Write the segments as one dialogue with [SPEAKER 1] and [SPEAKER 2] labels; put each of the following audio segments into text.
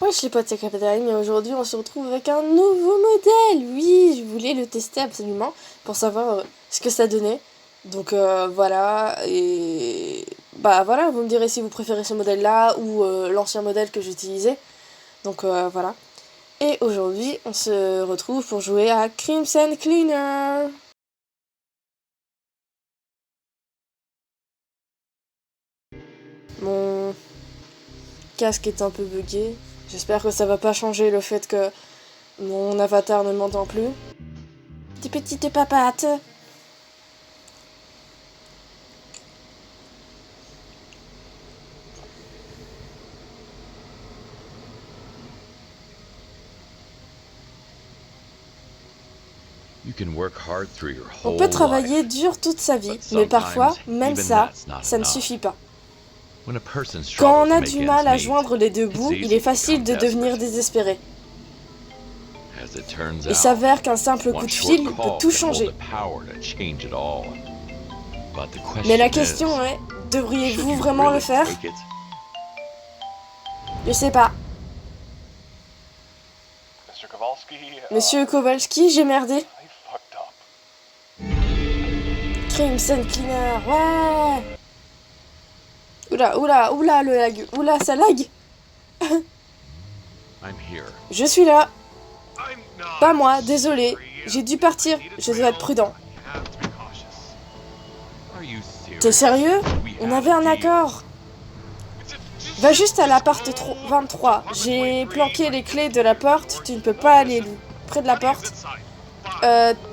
[SPEAKER 1] Wesh les potes, c'est Capitaine, et aujourd'hui on se retrouve avec un nouveau modèle. Oui, je voulais le tester absolument pour savoir ce que ça donnait. Donc voilà, et bah voilà, vous me direz si vous préférez ce modèle là ou l'ancien modèle que j'utilisais. Donc voilà. Et aujourd'hui on se retrouve pour jouer à Crimson Cleaner. Mon casque est un peu bugué. J'espère que ça va pas changer le fait que mon avatar ne m'entend plus. Des petites papates. On peut travailler dur toute sa vie, mais parfois, même ça ne suffit pas. Quand on a du mal à joindre les deux bouts, il est facile de devenir désespéré. Il s'avère qu'un simple coup de fil peut tout changer. Mais la question est, devriez-vous vraiment le faire? Je sais pas. Monsieur Kowalski, j'ai merdé. Crimson Cleaner, ouais. Oula, le lag. Oula, ça lag. Je suis là. Pas moi, désolé. J'ai dû partir, je dois être prudent. T'es sérieux? On avait un accord. Va juste à l'appart 23. J'ai planqué les clés de la porte. Tu ne peux pas aller près de la porte.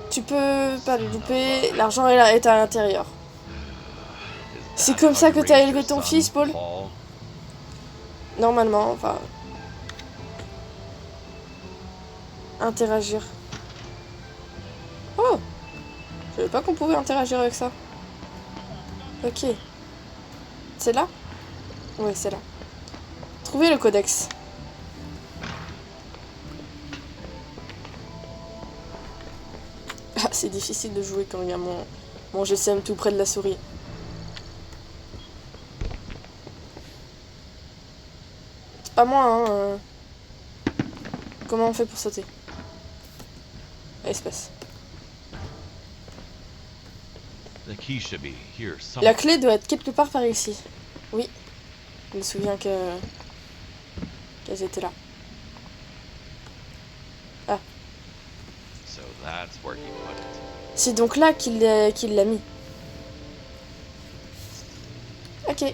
[SPEAKER 1] Tu peux pas le louper. L'argent est à l'intérieur. C'est comme ça que t'as élevé ton fils, Paul? Normalement, enfin... Interagir. Oh! Je savais pas qu'on pouvait interagir avec ça. Ok. C'est là? Ouais, c'est là. Trouver le codex. Ah, c'est difficile de jouer quand il y a mon GSM tout près de la souris. C'est pas moi, hein. Comment on fait pour sauter? Espace. La clé doit être quelque part par ici. Oui. Je me souviens qu'elles étaient là. Ah. C'est donc là qu'il l'a mis. Ok.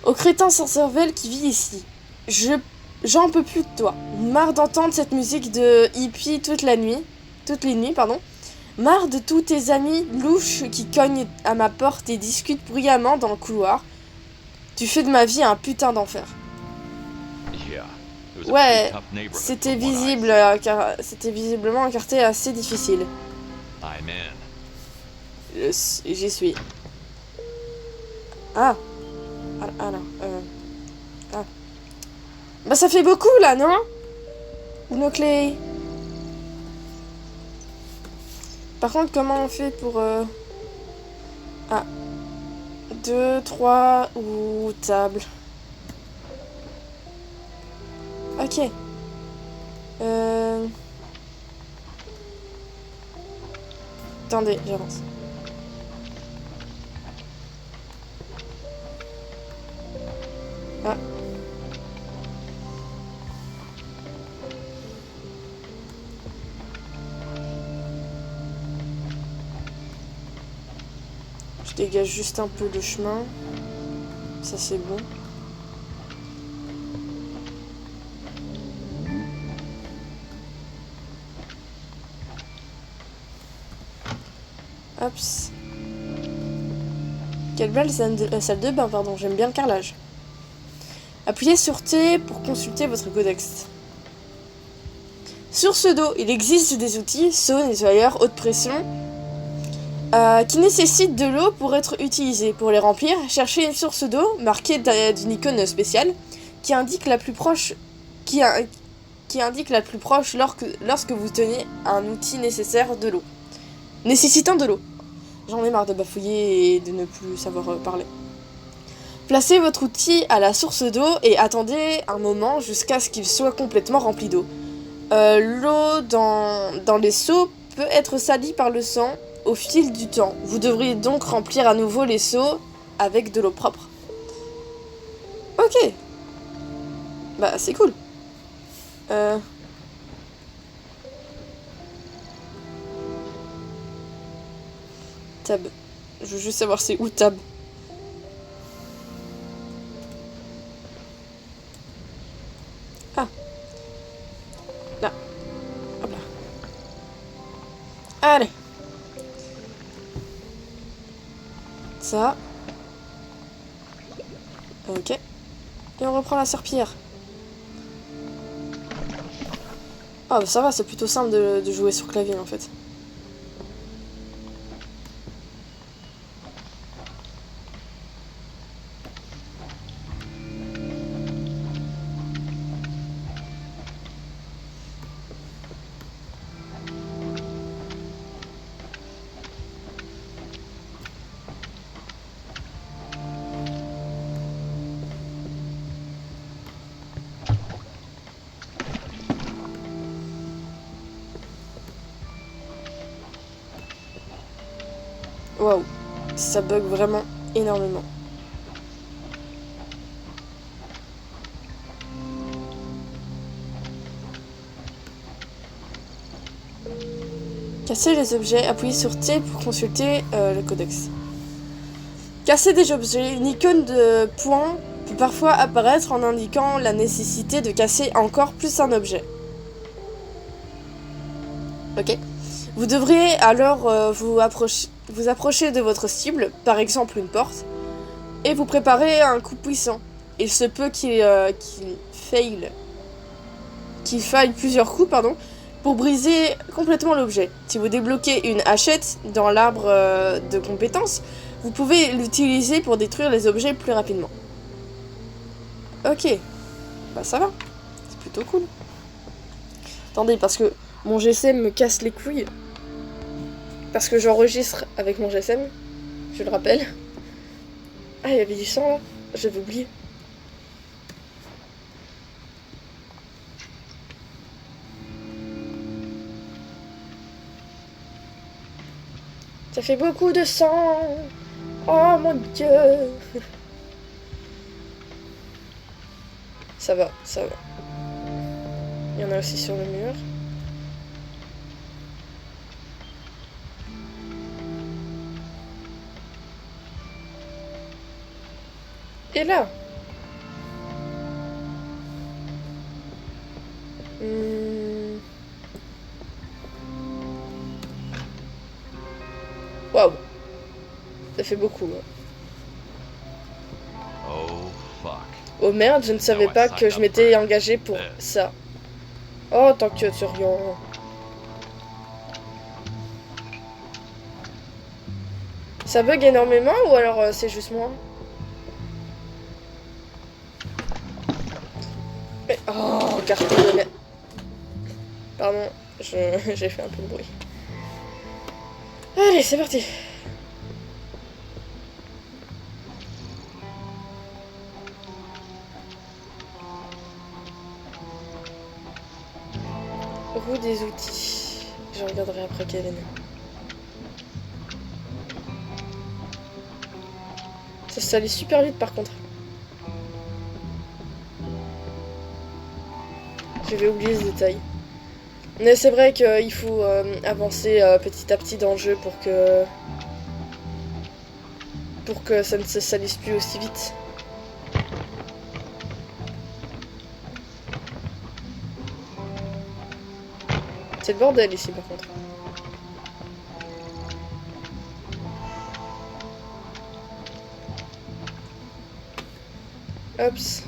[SPEAKER 1] Au crétin sans cervelle qui vit ici. J'en peux plus de toi. Marre d'entendre cette musique de hippie toutes les nuits, pardon. Marre de tous tes amis louches qui cognent à ma porte et discutent bruyamment dans le couloir. Tu fais de ma vie un putain d'enfer. Ouais, c'était visiblement un quartier assez difficile. J'y suis. Ah non, ah. Bah ça fait beaucoup là, non? Nos clés. Par contre, comment on fait pour... Ah. 2, 3 ou table. Ok. Attendez, j'avance. Ah. Je dégage juste un peu le chemin. Ça c'est bon. Hops. Quelle belle salle de bain, pardon. J'aime bien le carrelage. Appuyez sur T pour consulter votre codex. Sur ce dos, il existe des outils, seaux, nettoyeurs, haute pression, qui nécessitent de l'eau pour être utilisés. Pour les remplir, cherchez une source d'eau marquée d'une icône spéciale qui indique la plus proche, lorsque vous tenez un outil nécessaire de l'eau. nécessitant de l'eau. J'en ai marre de bafouiller et de ne plus savoir parler. Placez votre outil à la source d'eau et attendez un moment jusqu'à ce qu'il soit complètement rempli d'eau. L'eau dans les seaux peut être salie par le sang au fil du temps. Vous devriez donc remplir à nouveau les seaux avec de l'eau propre. Ok. Bah c'est cool. Tab. Je veux juste savoir c'est où Tab. Ah. Là. Hop là. Allez. Ça. Ok. Et on reprend la serpillière. Ah bah ça va, c'est plutôt simple de jouer sur clavier en fait. Waouh, ça bug vraiment énormément. Casser les objets, appuyez sur T pour consulter le codex. Casser des objets, une icône de point peut parfois apparaître en indiquant la nécessité de casser encore plus un objet. Ok. Vous devrez alors vous approcher de votre cible, par exemple une porte, et vous préparer un coup puissant. Il se peut qu'il faille plusieurs coups, pour briser complètement l'objet. Si vous débloquez une hachette dans l'arbre de compétences, vous pouvez l'utiliser pour détruire les objets plus rapidement. Ok, bah ça va, c'est plutôt cool. Attendez, parce que mon GSM me casse les couilles. Parce que j'enregistre avec mon GSM, je le rappelle. Ah, il y avait du sang là, j'avais oublié. Ça fait beaucoup de sang. Oh mon dieu. Ça va, ça va. Il y en a aussi sur le mur. Et là. Waouh. Ça fait beaucoup. Oh merde, je ne savais pas que je m'étais engagé pour ça. Oh, tant que tu rien. Ça bug énormément ou alors c'est juste moi? Mais... Oh, carton de merde. Pardon, j'ai fait un peu de bruit. Allez, c'est parti. Roue des outils. Je regarderai après Kevin. Ça s'allait super vite par contre. J'avais oublié ce détail. Mais c'est vrai qu'il faut avancer petit à petit dans le jeu pour que ça ne se salisse plus aussi vite. C'est le bordel ici par contre. Hops.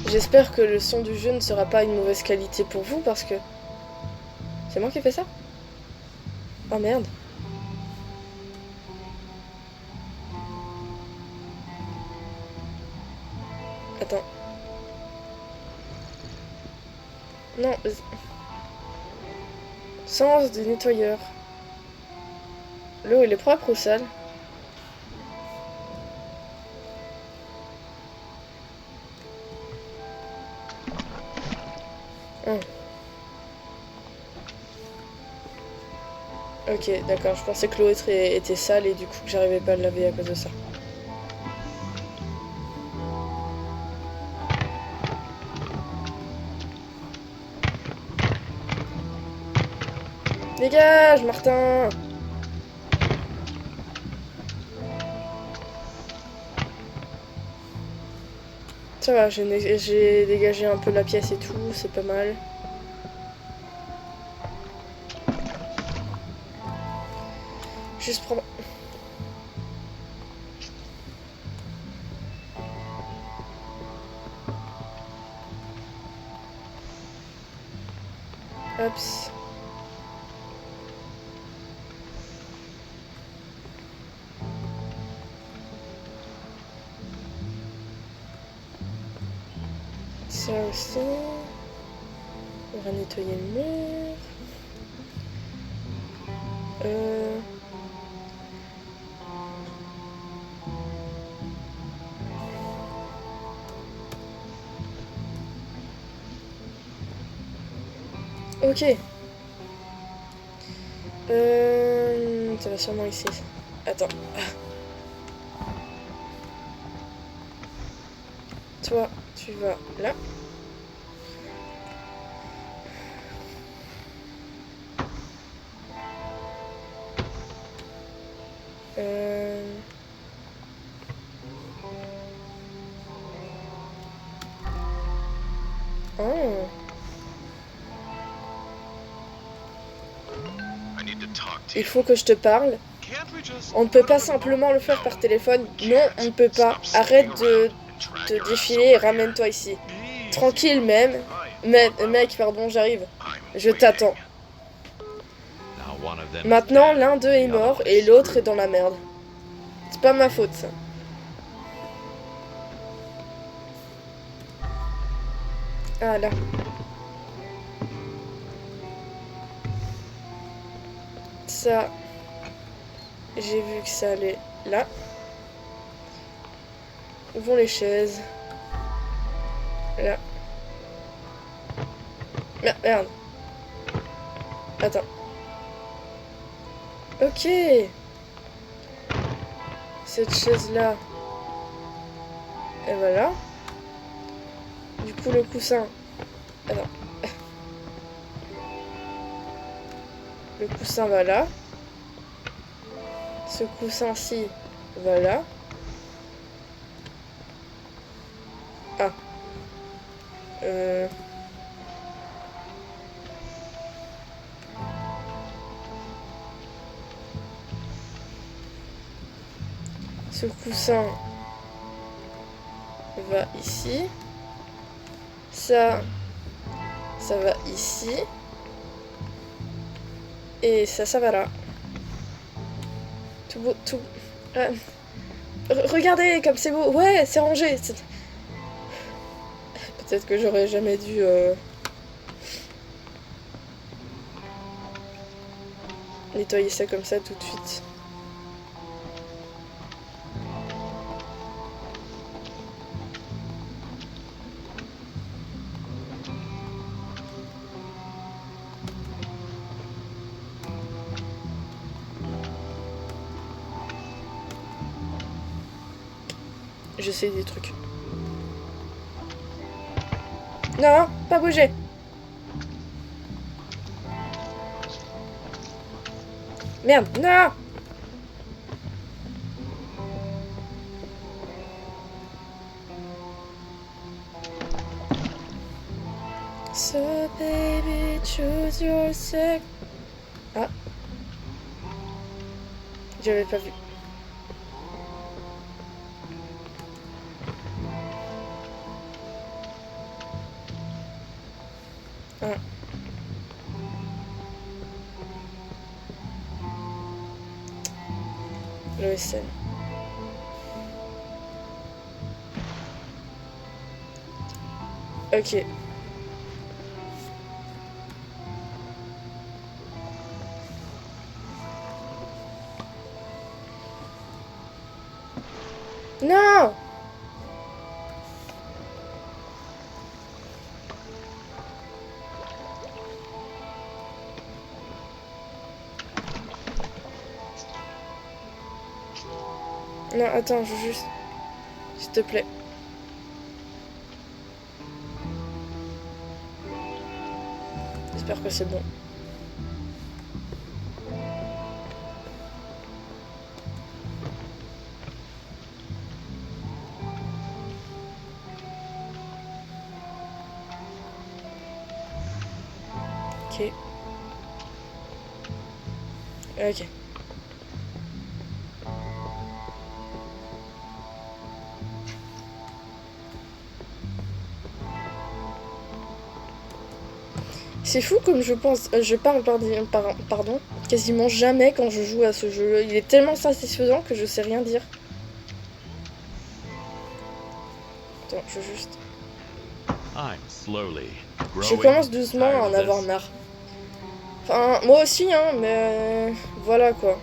[SPEAKER 1] J'espère que le son du jeu ne sera pas une mauvaise qualité pour vous parce que... C'est moi qui ai fait ça? Oh merde. Attends. Non. Sens des nettoyeurs. L'eau, il est propre ou sale? Hum. Ok, d'accord, je pensais que l'eau était sale et du coup que j'arrivais pas à le laver à cause de ça. Dégage, Martin! Ça va, j'ai dégagé un peu la pièce et tout, c'est pas mal. Juste prendre... Hop. Ça aussi. On va nettoyer le mur. Ok. Ça va sûrement ici. Attends. Toi, tu vas là. Oh. Il faut que je te parle. On ne peut pas simplement le faire par téléphone. Non, on ne peut pas. Arrête de te défiler et ramène-toi ici. Tranquille même. Mec, pardon, j'arrive. Je t'attends. Maintenant, l'un d'eux est mort et l'autre est dans la merde. C'est pas ma faute, ça. Ah, là. Ça... J'ai vu que ça allait là. Où vont les chaises? Là. Merde. Attends. Ok. Cette chaise-là. Et voilà. Du coup, le coussin. Attends. Le coussin va là. Ce coussin-ci va là. Ah. Ce coussin va ici. Ça va ici. Et ça va là. Tout beau, tout... regardez comme c'est beau. Ouais, c'est rangé. Peut-être que j'aurais jamais dû... nettoyer ça comme ça tout de suite. J'essaie des trucs. Non, pas bouger. Merde, non. So baby, choose your sex. Ah. J'avais pas vu. Ah. L'OSM. Ok. Non! Non, attends, je juste... S'il te plaît. J'espère que c'est bon. Ok. Ok. C'est fou comme je parle pardon, quasiment jamais quand je joue à ce jeu. Il est tellement satisfaisant que je sais rien dire. Attends, je juste... Je commence doucement à en avoir marre. Enfin, moi aussi, hein, mais... voilà, quoi.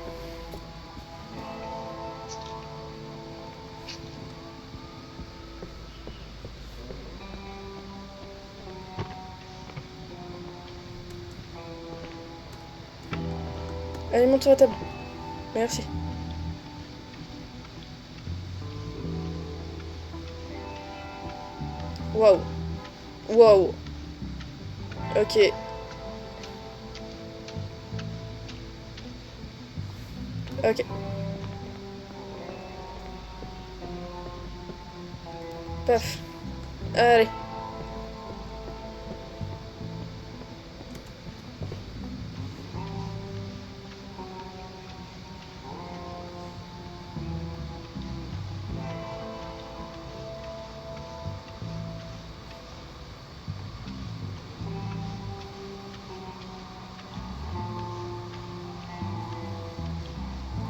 [SPEAKER 1] Allez, monte sur la table. Merci. Waouh. Waouh. Ok. Ok. Paf. Allez.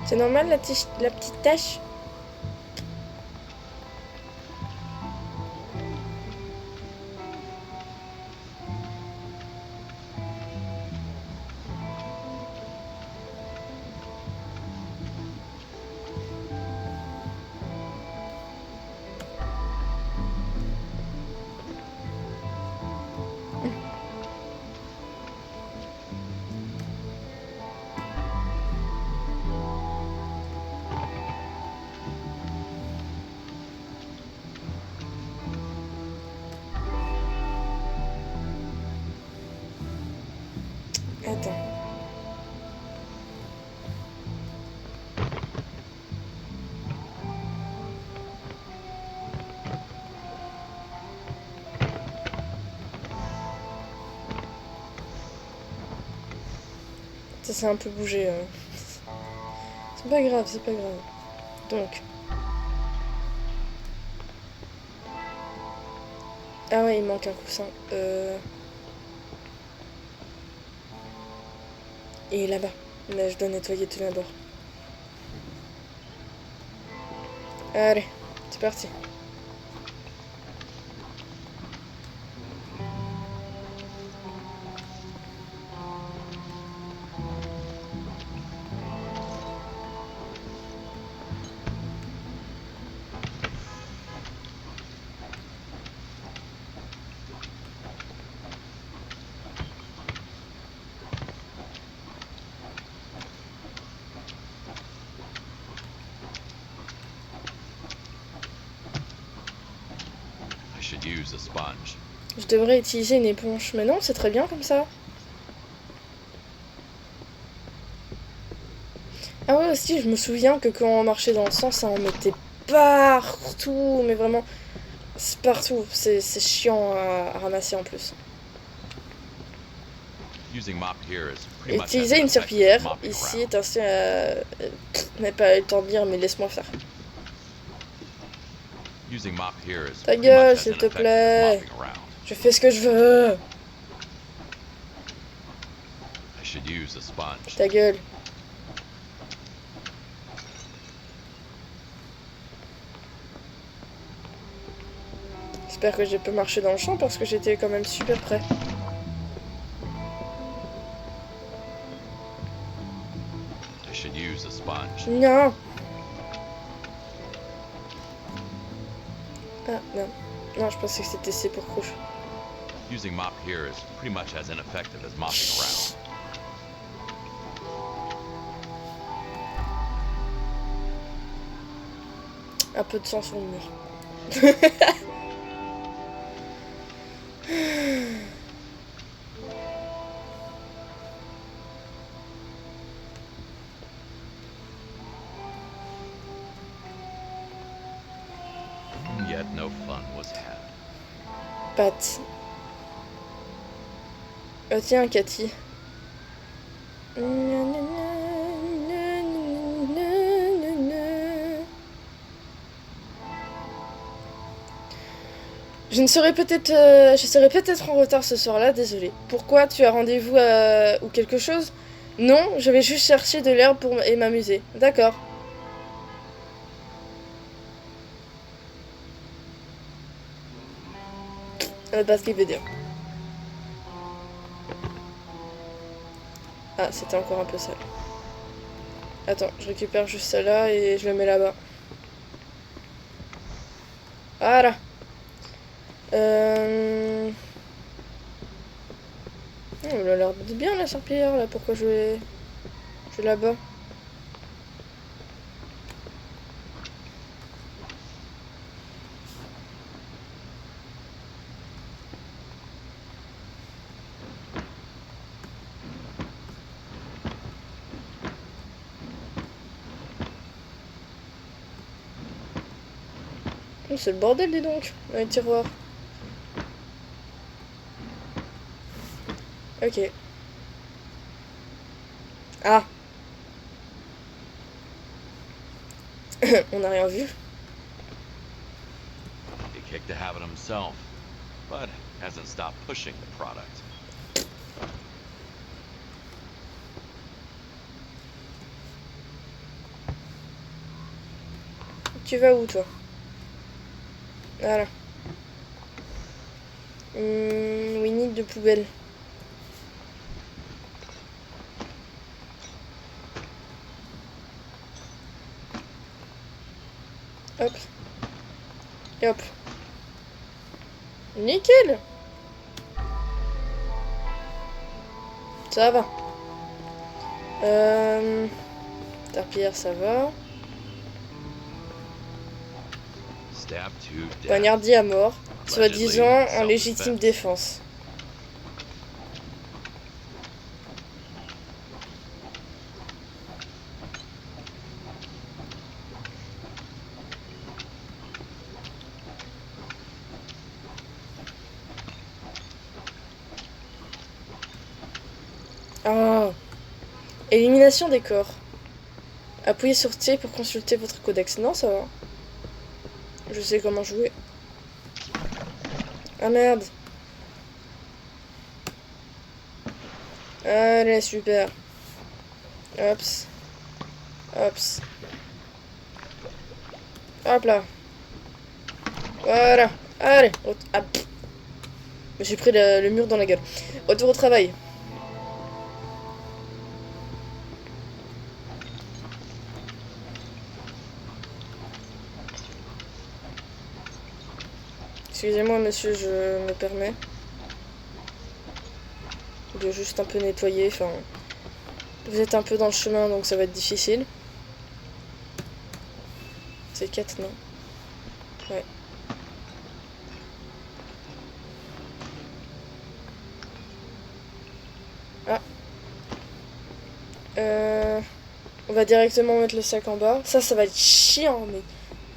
[SPEAKER 1] C'est normal la petite tache? Attends. Ça s'est un peu bougé. C'est pas grave, c'est pas grave. Donc. Ah ouais, il manque un coussin. Et là-bas. Là, je dois nettoyer tout d'abord. Allez, c'est parti. Je devrais utiliser une éponge. Mais non, c'est très bien comme ça. Ah ouais, aussi, je me souviens que quand on marchait dans le sens, ça en mettait partout. Mais vraiment, c'est partout. C'est chiant à ramasser en plus. Utiliser une serpillière. Ici est ainsi... n'ai pas eu le temps de lire, mais laisse-moi faire. Ta gueule, s'il te plaît. Je fais ce que je veux. Ta gueule. J'espère que j'ai pu marcher dans le champ parce que j'étais quand même super près. Non. Ah, non. Non, je pensais que c'était C pour couche.
[SPEAKER 2] Using mop here is pretty much as ineffective as mopping around.
[SPEAKER 1] Un peu de sang sur le mur.
[SPEAKER 2] Yet no fun was had.
[SPEAKER 1] Pat. Tiens, Cathy. Je serai peut-être en retard ce soir-là, désolé. Pourquoi? Tu as rendez-vous ou quelque chose? Non, je vais juste chercher de l'herbe et m'amuser. D'accord. Pas ce qu'il veut dire. Ah, c'était encore un peu sale. Attends, je récupère juste celle-là et je le mets là-bas. Voilà. Oh, elle a l'air de bien la serpillière là, pourquoi je vais là-bas? Oh, c'est le bordel, dis donc, dans les tiroirs. Ok. Ah. On n'a rien vu.
[SPEAKER 2] He kicked the habit himself, but hasn't stopped pushing the product.
[SPEAKER 1] Tu vas où, toi? Voilà. We need de poubelle. Hop. Et hop. Nickel. Ça va. Serpillière, ça va. Poignardie à mort. Soi-disant en légitime défense. Oh. Élimination des corps. Appuyez sur T pour consulter votre codex. Non, ça va. Je sais comment jouer. Ah merde. Allez, super. Hops. Hops. Hop là. Voilà. Allez. Ah, j'ai pris le mur dans la gueule. Retour au travail. Excusez-moi, monsieur, je me permets de juste un peu nettoyer. Enfin, vous êtes un peu dans le chemin, donc ça va être difficile. C'est 4, non? Ouais. Ah. On va directement mettre le sac en bas. Ça va être chiant, mais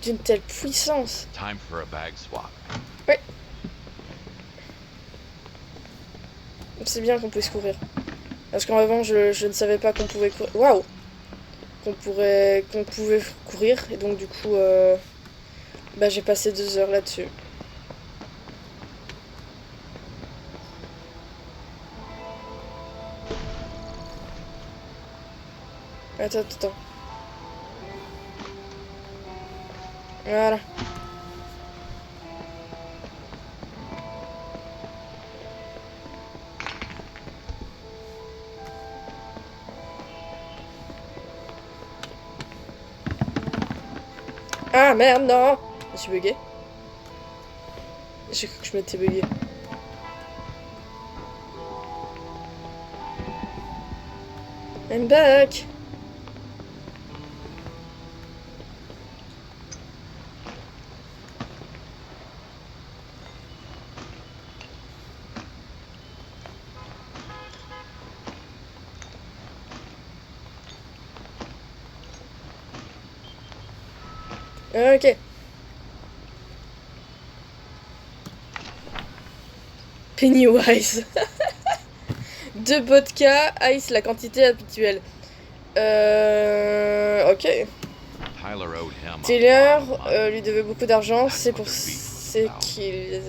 [SPEAKER 1] d'une telle puissance.
[SPEAKER 2] Time for a bag swap.
[SPEAKER 1] Ouais. C'est bien qu'on puisse courir. Parce qu'avant, je ne savais pas qu'on pouvait courir. Waouh! Qu'on pouvait courir. Et donc, du coup, bah, j'ai passé 2 heures là-dessus. Attends. Voilà. Ah merde, non! Je me suis bugué. je m'étais bugué. I'm back. Ok. Pennywise. 2 vodka, ice la quantité habituelle. Ok.
[SPEAKER 2] Tyler owed him a
[SPEAKER 1] Taylor
[SPEAKER 2] lot of money.
[SPEAKER 1] lui devait beaucoup d'argent,
[SPEAKER 2] That's
[SPEAKER 1] c'est
[SPEAKER 2] what
[SPEAKER 1] pour
[SPEAKER 2] their beef was
[SPEAKER 1] c'est
[SPEAKER 2] about.
[SPEAKER 1] qu'il...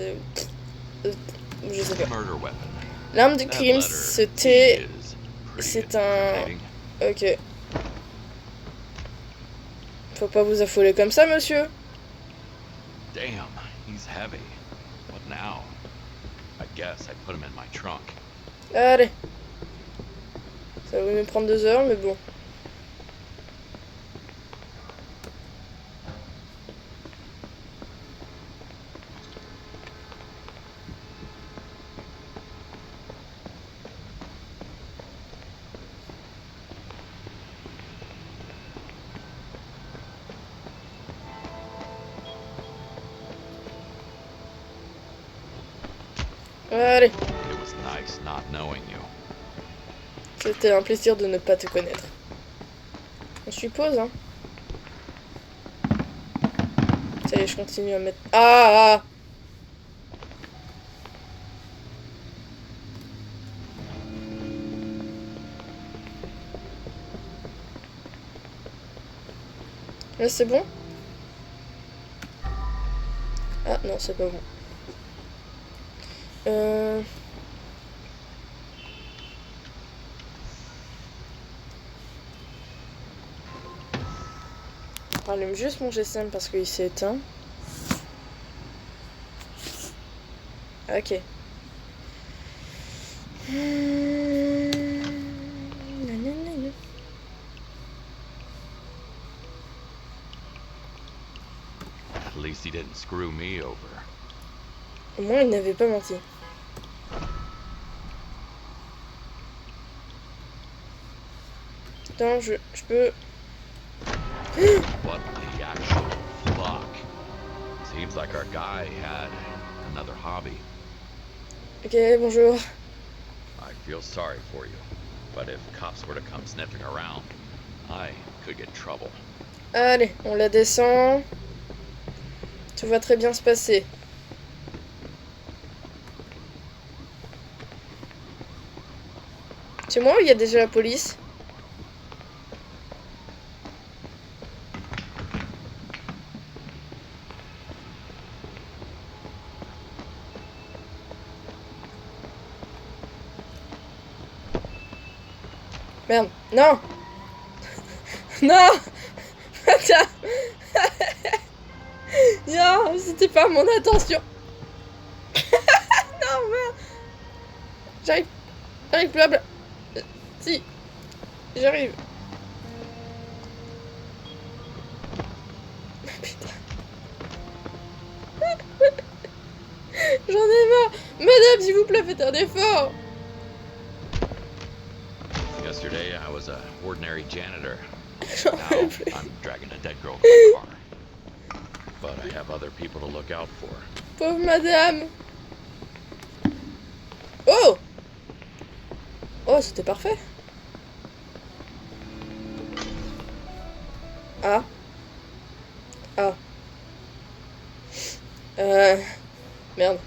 [SPEAKER 1] je sais pas.
[SPEAKER 2] Murder weapon.
[SPEAKER 1] L'arme du
[SPEAKER 2] That
[SPEAKER 1] crime,
[SPEAKER 2] letter
[SPEAKER 1] c'était...
[SPEAKER 2] is pretty
[SPEAKER 1] C'est un...
[SPEAKER 2] intimidating.
[SPEAKER 1] Ok. Faut pas vous affoler comme ça, monsieur.
[SPEAKER 2] Damn, he's heavy. What now? I guess I put him in my trunk.
[SPEAKER 1] Allez. Ça va me prendre 2 heures, mais bon. Allez.
[SPEAKER 2] It was nice not knowing you.
[SPEAKER 1] C'était un plaisir de ne pas te connaître. On suppose, hein. Ça y est, je continue à mettre... Ah, ah. Là, c'est bon? Ah, non, c'est pas bon. Rallume juste mon GSM parce qu'il s'est éteint. Ok.
[SPEAKER 2] At least he didn't screw me over.
[SPEAKER 1] Au moins, il n'avait pas menti. Attends, je peux...
[SPEAKER 2] What the actual fuck? Seems like our guy had another hobby.
[SPEAKER 1] Ok, bonjour.
[SPEAKER 2] I feel sorry for you, but if cops were to come sniffing around, I could get in trouble.
[SPEAKER 1] Allez, on la descend. Tout va très bien se passer. C'est moi ou il y a déjà la police? Merde, non. Non. Attends. Non, c'était pas mon intention. Non, merde. J'arrive plus à... Si, j'arrive. Putain. J'en ai marre. Madame, s'il vous plaît, faites un effort.
[SPEAKER 2] Yesterday, I was a ordinary janitor.
[SPEAKER 1] J'en
[SPEAKER 2] Now,
[SPEAKER 1] peux plus.
[SPEAKER 2] I'm dragging a dead girl to my car. But I have other people to look out for.
[SPEAKER 1] Pauvre madame. Oh. Oh, c'était parfait. Ah. Ah. Merde.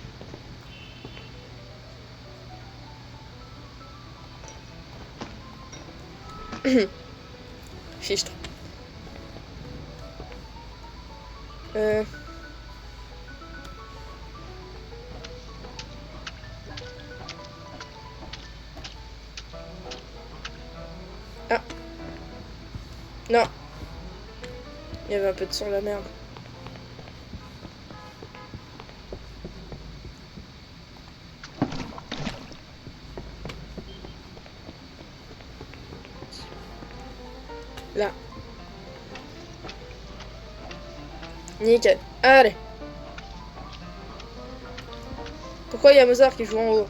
[SPEAKER 1] Fichtre. Ah. Non. Il y avait un peu de sang, la merde. Là. Nickel. Allez. Pourquoi il y a Mozart qui joue en haut?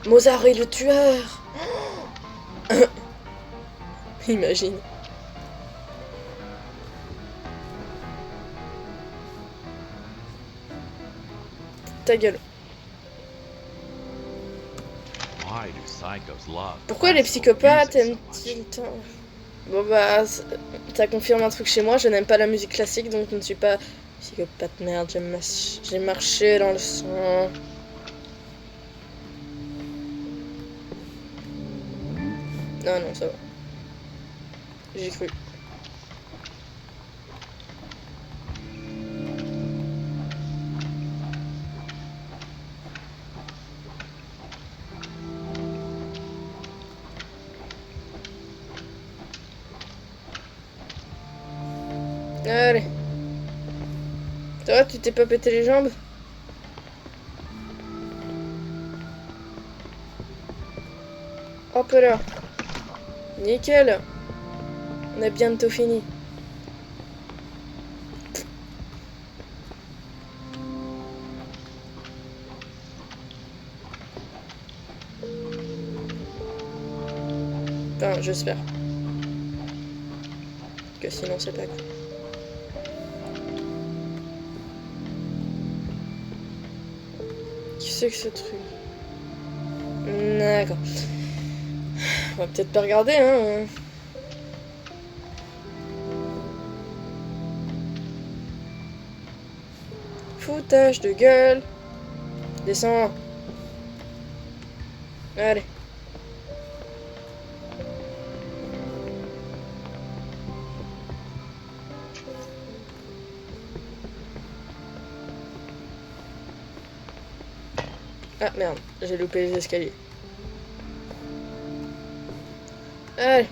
[SPEAKER 1] Mozart est le tueur. Imagine. Ta gueule.
[SPEAKER 2] Why do psychos love
[SPEAKER 1] Pourquoi les
[SPEAKER 2] classical
[SPEAKER 1] psychopathes
[SPEAKER 2] music
[SPEAKER 1] aiment
[SPEAKER 2] so much?
[SPEAKER 1] tout le temps? Bon bah, ça confirme un truc chez moi, je n'aime pas la musique classique, donc je ne suis pas psychopathe. Merde, j'ai marché dans le sang. Ah non, ça va. J'ai cru. Allez. Toi, tu t'es pas pété les jambes? Hop là. Nickel. On a bientôt fini. Enfin, j'espère. Que sinon, c'est pas cool. Qui c'est que ce truc? D'accord. On va peut-être pas regarder, hein. Foutage de gueule. Descends. Allez. Ah merde, j'ai loupé les escaliers. Allez.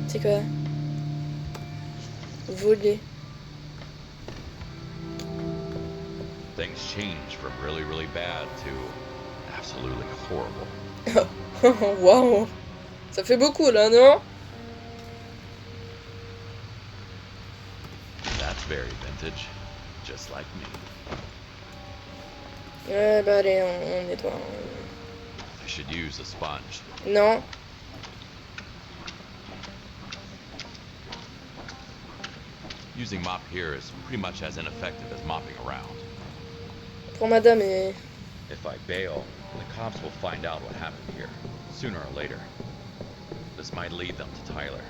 [SPEAKER 1] C'est quoi? Voler.
[SPEAKER 2] Things change from really, really bad to absolutely horrible.
[SPEAKER 1] Waouh. Ça fait beaucoup là, non?
[SPEAKER 2] That's very vintage, just like me.
[SPEAKER 1] Ouais, bah allez, on nettoie.
[SPEAKER 2] I should use a sponge.
[SPEAKER 1] Non.
[SPEAKER 2] Using mop here is pretty much as ineffective as mopping around.
[SPEAKER 1] Pour madame et...
[SPEAKER 2] If I bail, the cops will find out what happened here, sooner or later. This might lead them to Tyler.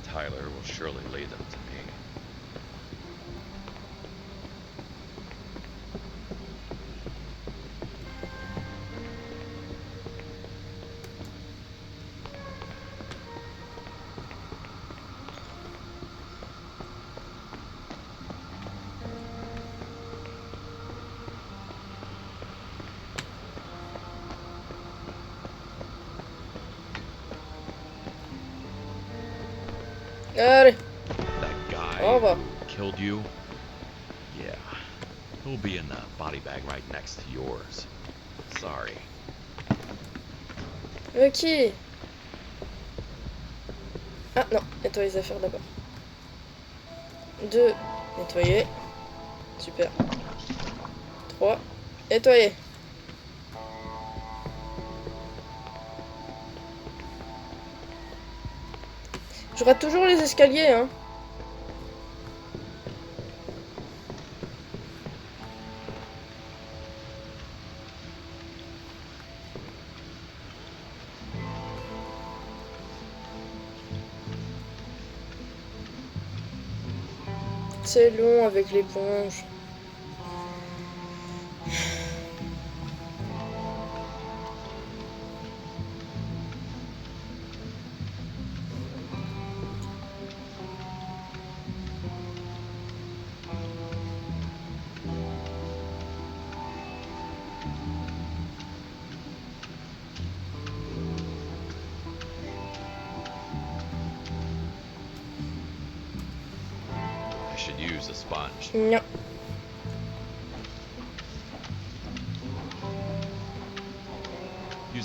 [SPEAKER 2] Tyler will surely lead them to me.
[SPEAKER 1] Allez.
[SPEAKER 2] That guy
[SPEAKER 1] Au revoir.
[SPEAKER 2] who killed you? Yeah. He'll be in the body bag right next to yours. Sorry.
[SPEAKER 1] Ok. Ah non, nettoyer les affaires d'abord. 2. Nettoyer. Super. 3. Nettoyer. Je rate toujours les escaliers, hein. C'est long avec l'éponge.
[SPEAKER 2] I should use a sponge.
[SPEAKER 1] Non.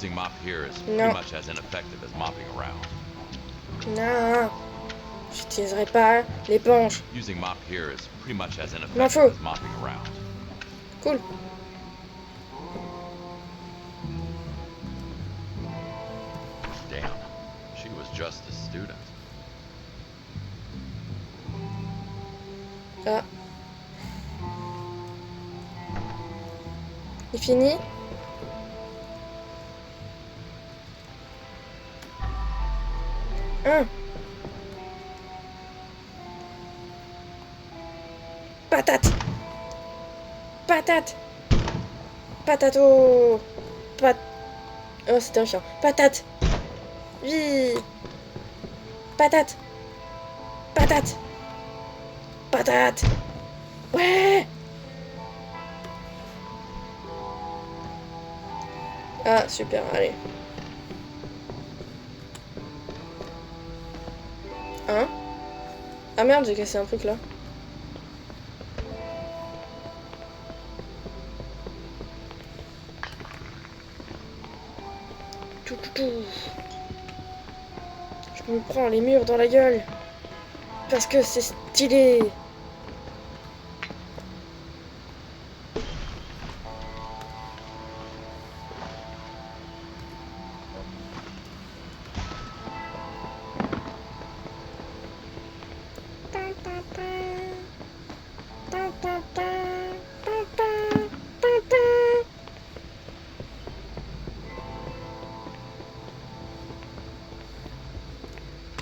[SPEAKER 2] Using mop here is
[SPEAKER 1] No.
[SPEAKER 2] pretty much as ineffective as mopping around.
[SPEAKER 1] Non. J'utiliserai pas l'éponge.
[SPEAKER 2] Using mop here is pretty much as
[SPEAKER 1] M'en
[SPEAKER 2] ineffective
[SPEAKER 1] fous.
[SPEAKER 2] as mopping around.
[SPEAKER 1] Cool.
[SPEAKER 2] Damn, she was just a student.
[SPEAKER 1] Ah. Il finit. Patate. Patate. Patato. Oh, c'était un chien. Patate. Oui. Patate. Patate. Patate. Ouais. Ah, super, allez. Hein? Ah merde, j'ai cassé un truc là. Je me prends les murs dans la gueule. Parce que c'est stylé.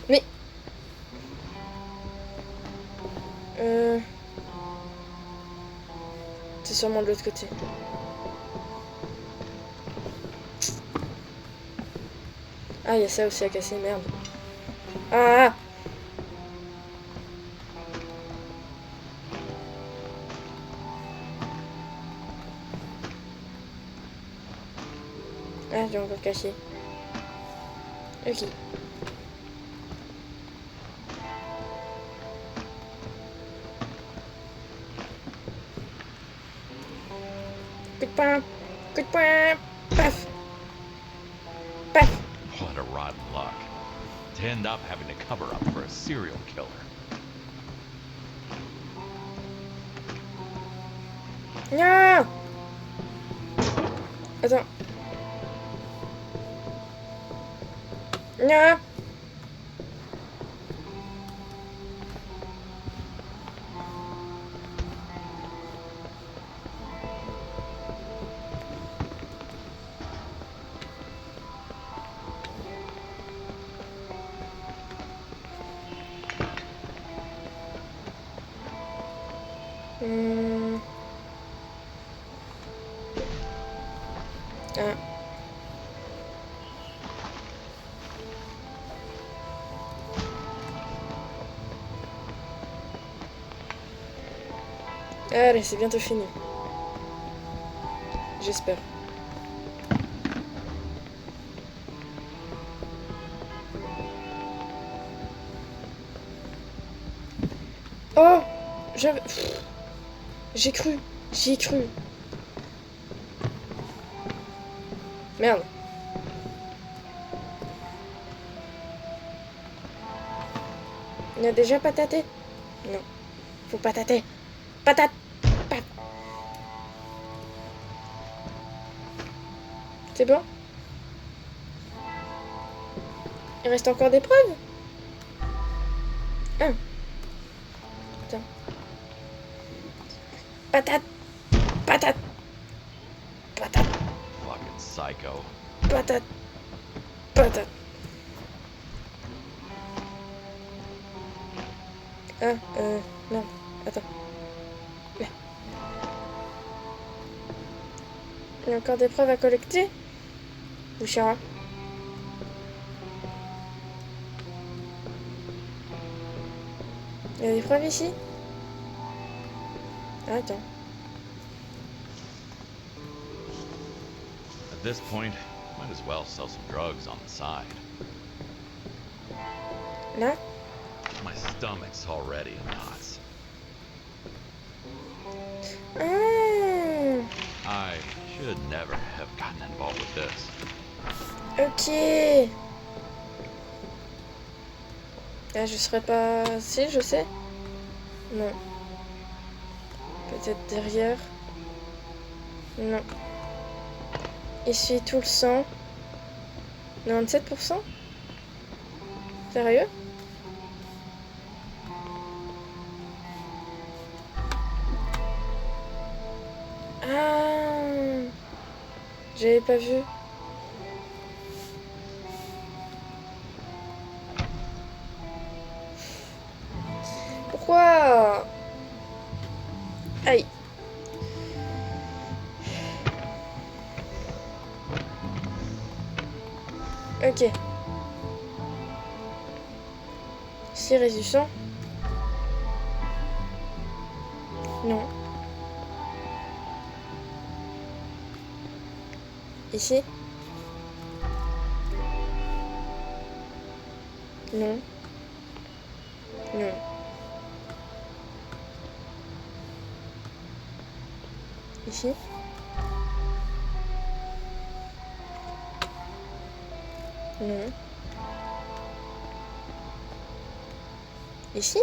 [SPEAKER 1] Mais... C'est sûrement de l'autre côté. Ah, il y a ça aussi à casser, merde. Ah! Ah, j'ai encore caché. Ok. Coup de poing! Coup de poing! Paf! Paf!
[SPEAKER 2] What a rotten luck. To end up having to cover up for a serial killer.
[SPEAKER 1] Non! Attends. Non! Ah. Allez, c'est bientôt fini. J'espère. Oh! J'avais... J'ai cru. J'y ai cru. Merde. On a déjà pataté? Non. Faut patater. Patate! Pat. C'est bon? Il reste encore des preuves? Ah. Attends. Patate! Patate! Patate!
[SPEAKER 2] Fucking psycho.
[SPEAKER 1] Patate! Patate! Ah, non. Attends. Là. Il y a encore des preuves à collecter? Ou Chara? Il y a des preuves ici? Ah, attends.
[SPEAKER 2] At this point, might as well sell some drugs on the side.
[SPEAKER 1] Là?
[SPEAKER 2] My stomach's already in knots.
[SPEAKER 1] Ah!
[SPEAKER 2] I should never have gotten involved with this.
[SPEAKER 1] Ok. Ah, je serais pas... Si, je sais. Non. Peut-être derrière. Non. Essuie tout le sang. 97%? Sérieux? Ah, j'avais pas vu. Pourquoi? Aïe. Ok. Ici, reste du sang? Non. Ici? Non. Non. Ici? Non. Ici?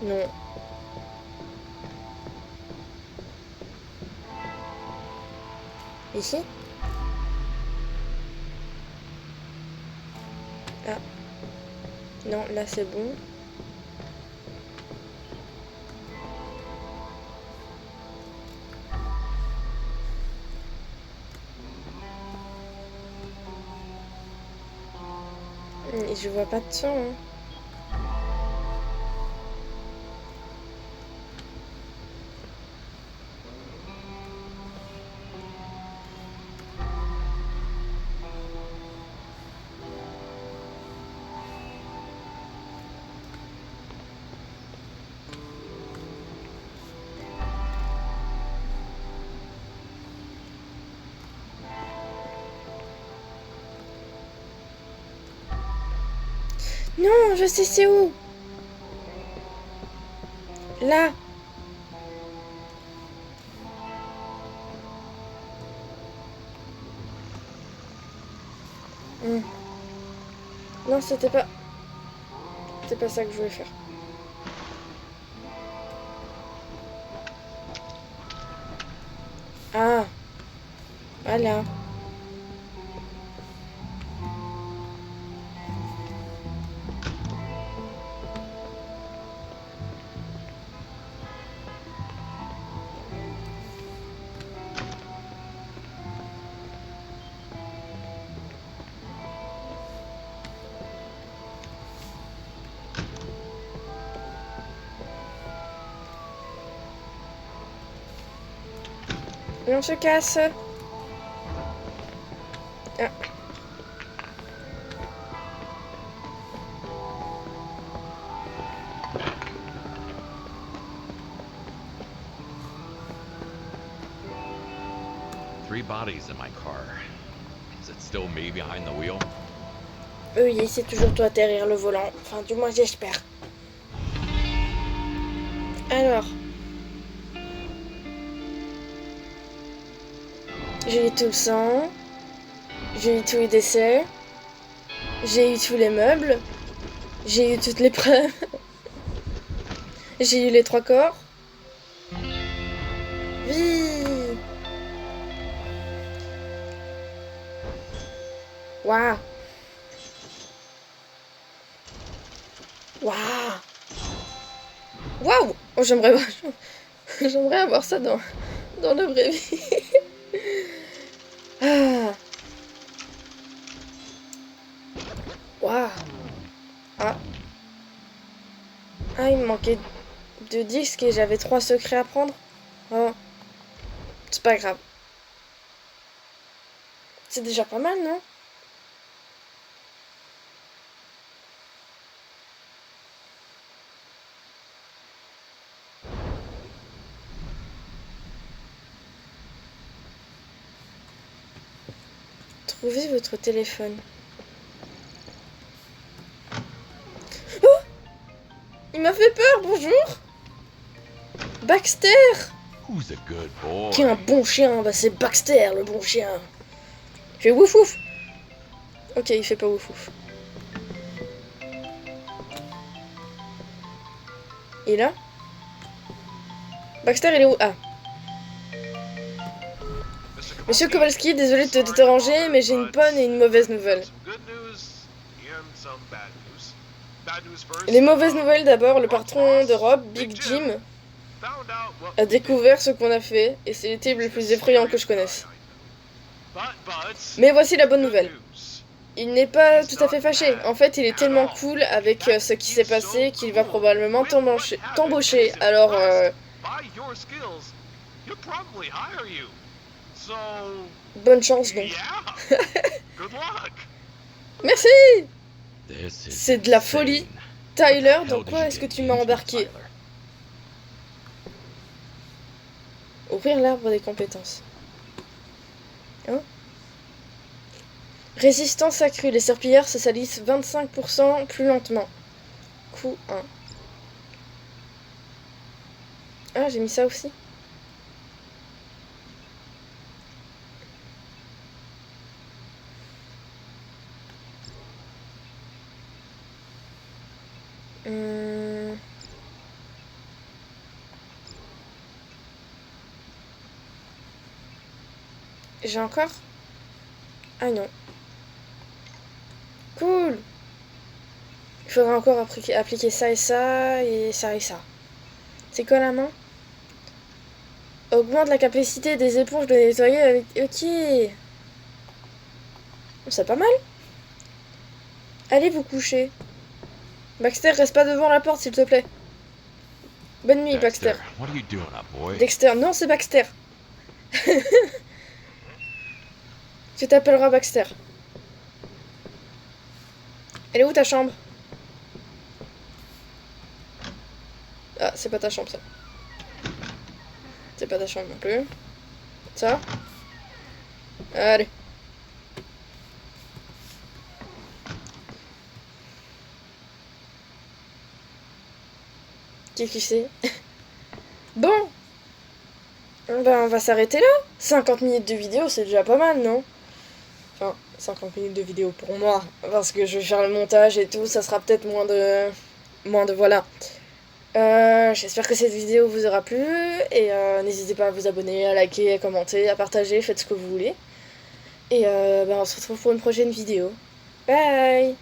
[SPEAKER 1] Non. Ici? Ah. Non, là c'est bon. Et je vois pas de sang, hein. Non, je sais c'est où. Là. Hmm. Non, c'était pas... C'est pas ça que je voulais faire. Ah. Voilà. Et on se casse. Ah.
[SPEAKER 2] Three bodies in my car. Is it still me behind the wheel?
[SPEAKER 1] Oui, c'est toujours toi derrière le volant. Enfin, du moins, j'espère. Alors. J'ai eu tout le sang. J'ai eu tous les décès. J'ai eu tous les meubles. J'ai eu toutes les preuves. J'ai eu les 3 corps. Oui. Waouh. Waouh. Waouh. Oh, j'aimerais avoir ça dans la vraie vie. Ah. Waouh. Ah. Ah, il me manquait 2 disques et j'avais 3 secrets à prendre. Oh. C'est pas grave. C'est déjà pas mal, non? Trouvez votre téléphone. Oh! Il m'a fait peur, bonjour! Baxter!
[SPEAKER 2] Who's a good boy?
[SPEAKER 1] Qui est un bon chien? Bah c'est Baxter, le bon chien. Il fait wouf wouf. Ok, il fait pas wouf wouf. Et là? Baxter, il est où? Ah. Monsieur Kowalski, désolé de te déranger, mais j'ai une bonne et une mauvaise nouvelle. Les mauvaises nouvelles d'abord, le patron d'Europe, Big Jim, a découvert ce qu'on a fait, et c'est le type le plus effrayant que je connaisse. Mais voici la bonne nouvelle. Il n'est pas tout à fait fâché. En fait, il est tellement cool avec ce qui s'est passé qu'il va probablement t'embaucher. Alors, bonne chance donc. Merci! C'est de la folie. Tyler, dans quoi est-ce que tu m'as embarqué? Ouvrir l'arbre des compétences. Hein? Résistance accrue. Les serpillères se salissent 25% plus lentement. Coup 1. Ah, j'ai mis ça aussi. J'ai encore? Ah non. Cool. Il faudra encore appliquer ça et ça et ça et ça. C'est quoi la main? Augmente la capacité des éponges de nettoyer avec... Ok. C'est pas mal. Allez vous coucher. Baxter, reste pas devant la porte s'il te plaît. Bonne nuit, Baxter. Dexter, non c'est Baxter. Tu t'appelleras Baxter. Elle est où ta chambre? Ah, c'est pas ta chambre ça. C'est pas ta chambre non plus. Ça? Allez. Qui c'est? Bon. Ben, on va s'arrêter là. 50 minutes de vidéo, c'est déjà pas mal, non? Enfin, 50 minutes de vidéo pour moi. Parce que je vais faire le montage et tout, ça sera peut-être moins de... Voilà. J'espère que cette vidéo vous aura plu. Et n'hésitez pas à vous abonner, à liker, à commenter, à partager, faites ce que vous voulez. Et ben, on se retrouve pour une prochaine vidéo. Bye!